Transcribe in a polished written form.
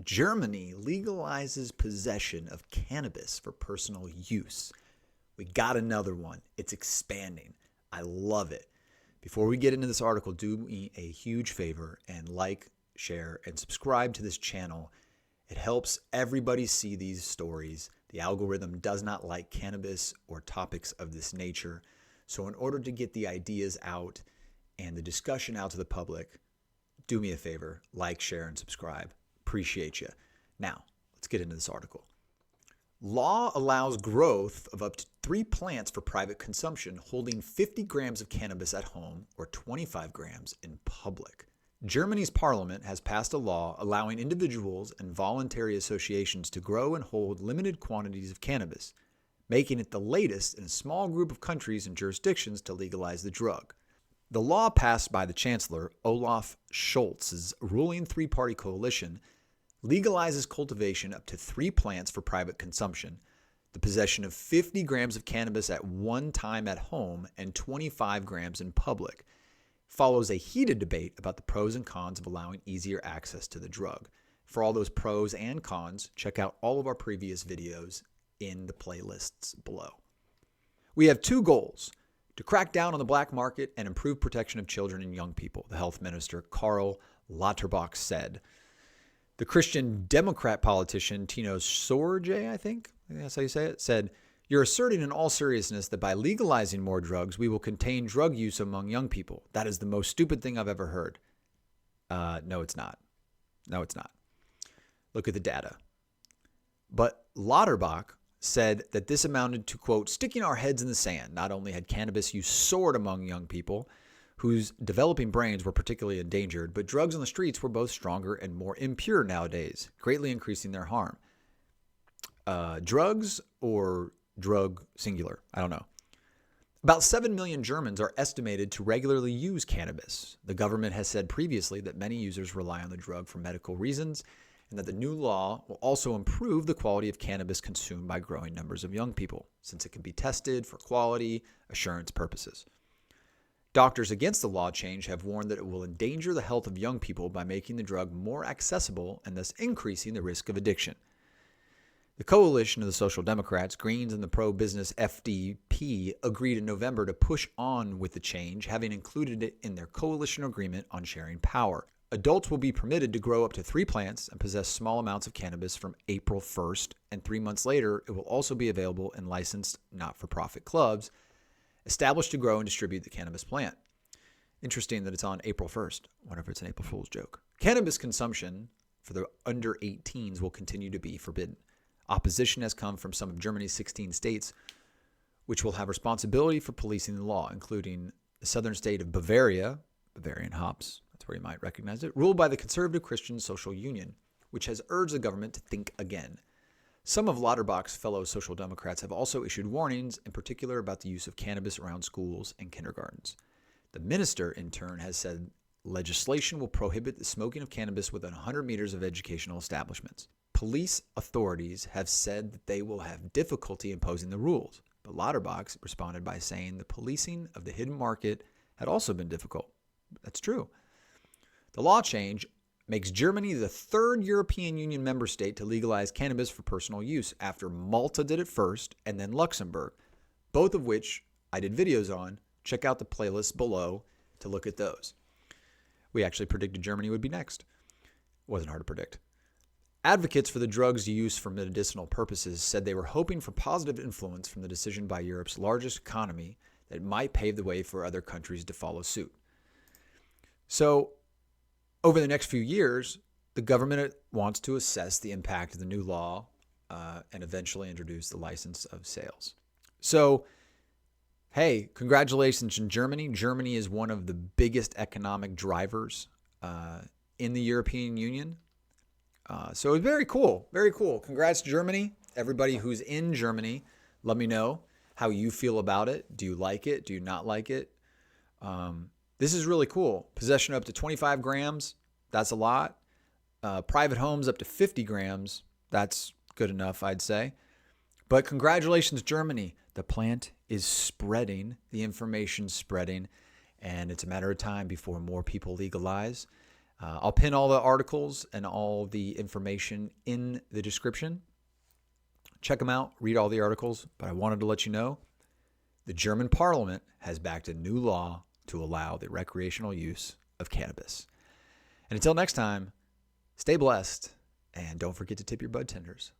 Germany legalizes possession of cannabis for personal use. We got another one. It's expanding. I love it. Before we get into this article, do me a huge favor and like, share, and subscribe to this channel. It helps everybody see these stories. The algorithm does not like cannabis or topics of this nature. So in order to get the ideas out and the discussion out to the public, do me a favor, like, share, and subscribe. Appreciate you. Now, let's get into this article. Law allows growth of up to 3 plants for private consumption holding 50 grams of cannabis at home or 25 grams in public. Germany's parliament has passed a law allowing individuals and voluntary associations to grow and hold limited quantities of cannabis, making it the latest in a small group of countries and jurisdictions to legalize the drug. The law passed by the Chancellor, Olaf Scholz's ruling three-party coalition, legalizes cultivation up to 3 plants for private consumption, the possession of 50 grams of cannabis at one time at home, and 25 grams in public. Follows a heated debate about the pros and cons of allowing easier access to the drug. For all those pros and cons, check out all of our previous videos in the playlists below. We have 2 goals: to crack down on the black market and improve protection of children and young people, the health minister Karl Lauterbach said. The Christian Democrat politician Tino Sorge, I think that's how you say it, said, "You're asserting in all seriousness that by legalizing more drugs, we will contain drug use among young people. That is the most stupid thing I've ever heard." No, it's not. No, it's not. Look at the data. But Lauterbach said that this amounted to, quote, sticking our heads in the sand. Not only had cannabis use soared among young people, whose developing brains were particularly endangered, but drugs on the streets were both stronger and more impure nowadays, greatly increasing their harm. Drugs or drug singular? I don't know. About 7 million Germans are estimated to regularly use cannabis. The government has said previously that many users rely on the drug for medical reasons, and that the new law will also improve the quality of cannabis consumed by growing numbers of young people, since it can be tested for quality assurance purposes. Doctors against the law change have warned that it will endanger the health of young people by making the drug more accessible and thus increasing the risk of addiction. The coalition of the Social Democrats, Greens, and the pro-business FDP agreed in November to push on with the change, having included it in their coalition agreement on sharing power. Adults will be permitted to grow up to 3 plants and possess small amounts of cannabis from April 1st, and 3 months later, it will also be available in licensed not-for-profit clubs established to grow and distribute the cannabis plant. Interesting that it's on April 1st. I wonder if it's an April Fool's joke. Cannabis consumption for the under 18s will continue to be forbidden. Opposition has come from some of Germany's 16 states, which will have responsibility for policing the law, including the southern state of Bavaria, Bavarian hops, that's where you might recognize it, ruled by the conservative Christian Social Union, which has urged the government to think again. Some of Lauterbach's fellow Social Democrats have also issued warnings, in particular about the use of cannabis around schools and kindergartens. The minister, in turn, has said legislation will prohibit the smoking of cannabis within 100 meters of educational establishments. Police authorities have said that they will have difficulty imposing the rules, but Lauterbach responded by saying the policing of the hidden market had also been difficult. That's true. The law change makes Germany the 3rd European Union member state to legalize cannabis for personal use, after Malta did it first and then Luxembourg, both of which I did videos on. Check out the playlist below to look at those. We actually predicted Germany would be next. Wasn't hard to predict. Advocates for the drug's use for medicinal purposes said they were hoping for positive influence from the decision by Europe's largest economy that might pave the way for other countries to follow suit. So, over the next few years, the government wants to assess the impact of the new law and eventually introduce the license of sales. So, hey, congratulations in Germany. Germany is one of the biggest economic drivers in the European Union. So it's very cool. Very cool. Congrats, Germany. Everybody who's in Germany, let me know how you feel about it. Do you like it? Do you not like it? This is really cool. Possession up to 25 grams. That's a lot. Private homes up to 50 grams. That's good enough, I'd say. But congratulations, Germany. The plant is spreading. The information's spreading. And it's a matter of time before more people legalize. I'll pin all the articles and all the information in the description. Check them out, read all the articles, but I wanted to let you know the German parliament has backed a new law to allow the recreational use of cannabis. And until next time, stay blessed and don't forget to tip your bud tenders.